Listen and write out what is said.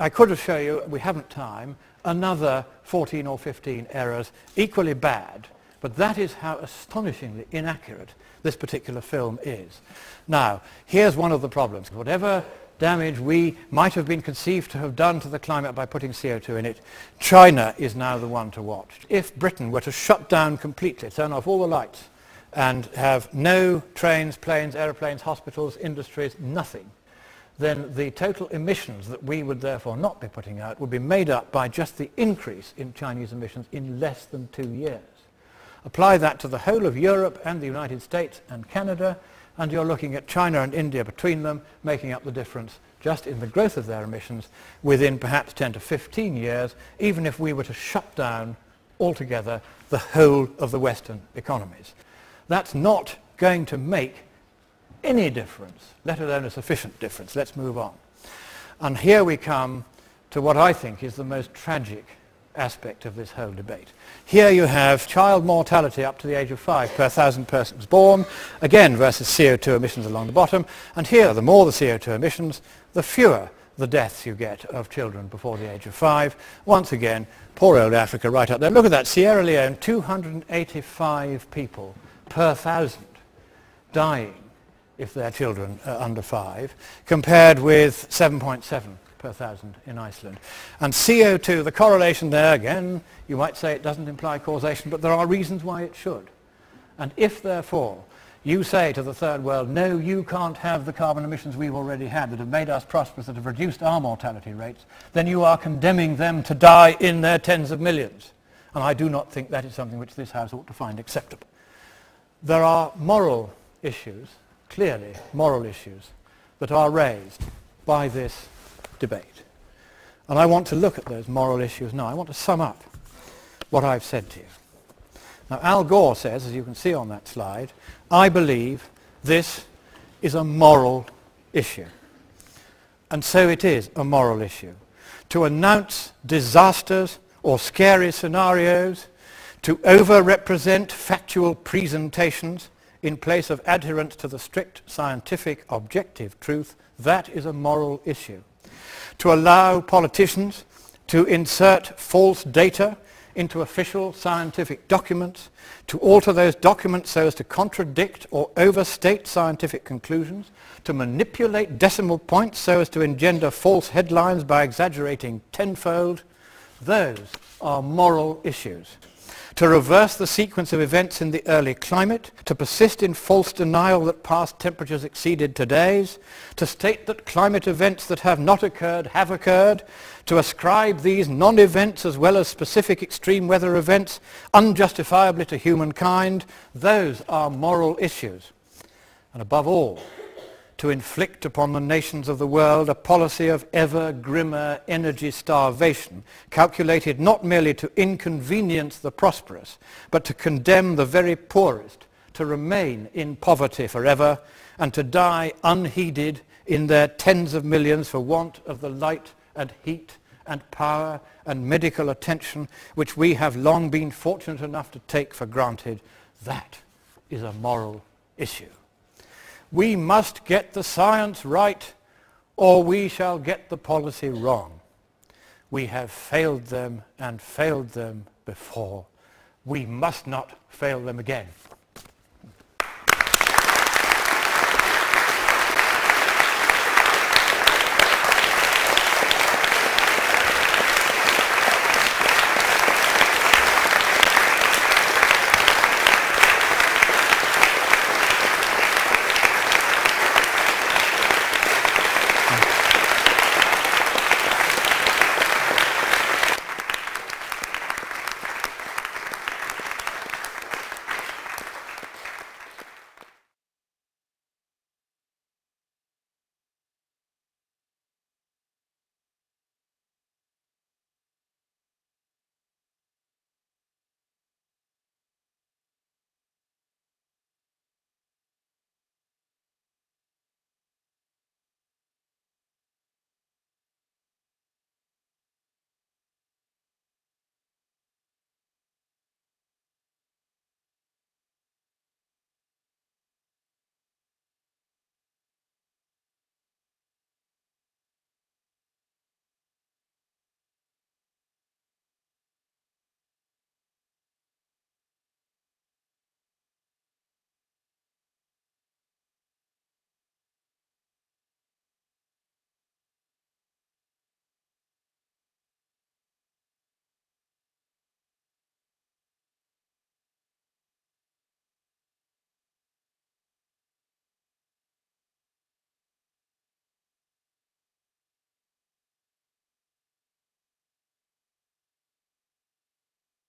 I could have shown you, we haven't time, another 14 or 15 errors, equally bad, but that is how astonishingly inaccurate this particular film is. Now, here's one of the problems. Whatever damage we might have been conceived to have done to the climate by putting CO2 in it, China is now the one to watch. If Britain were to shut down completely, turn off all the lights, and have no trains, planes, aeroplanes, hospitals, industries, nothing, then the total emissions that we would therefore not be putting out would be made up by just the increase in Chinese emissions in less than 2 years. Apply that to the whole of Europe and the United States and Canada, and you're looking at China and India between them making up the difference just in the growth of their emissions within perhaps 10 to 15 years, even if we were to shut down altogether the whole of the Western economies. That's not going to make any difference, let alone a sufficient difference. Let's move on. And here we come to what I think is the most tragic aspect of this whole debate. Here you have child mortality up to the age of 5 per 1,000 persons born, again versus CO2 emissions along the bottom, and here the more the CO2 emissions, the fewer the deaths you get of children before the age of 5. Once again, poor old Africa right up there. Look at that, Sierra Leone, 285 people per 1,000 dying if their children are under 5, compared with 7.7 per 1,000 in Iceland. And CO2, the correlation there, again, you might say it doesn't imply causation, but there are reasons why it should. And if, therefore, you say to the third world, no, you can't have the carbon emissions we've already had that have made us prosperous, that have reduced our mortality rates, then you are condemning them to die in their tens of millions. And I do not think that is something which this House ought to find acceptable. There are moral issues, clearly moral issues, that are raised by this debate. And I want to look at those moral issues now. I want to sum up what I've said to you. Now, Al Gore says, as you can see on that slide, I believe this is a moral issue. And so it is a moral issue. To announce disasters or scary scenarios, to over-represent factual presentations in place of adherence to the strict scientific objective truth, that is a moral issue. To allow politicians to insert false data into official scientific documents, to alter those documents so as to contradict or overstate scientific conclusions, to manipulate decimal points so as to engender false headlines by exaggerating tenfold, those are moral issues. To reverse the sequence of events in the early climate, to persist in false denial that past temperatures exceeded today's, to state that climate events that have not occurred have occurred, to ascribe these non-events as well as specific extreme weather events unjustifiably to humankind, those are moral issues. And above all, to inflict upon the nations of the world a policy of ever grimmer energy starvation, calculated not merely to inconvenience the prosperous, but to condemn the very poorest to remain in poverty forever and to die unheeded in their tens of millions for want of the light and heat and power and medical attention which we have long been fortunate enough to take for granted. That is a moral issue. We must get the science right or we shall get the policy wrong. We have failed them and failed them before. We must not fail them again.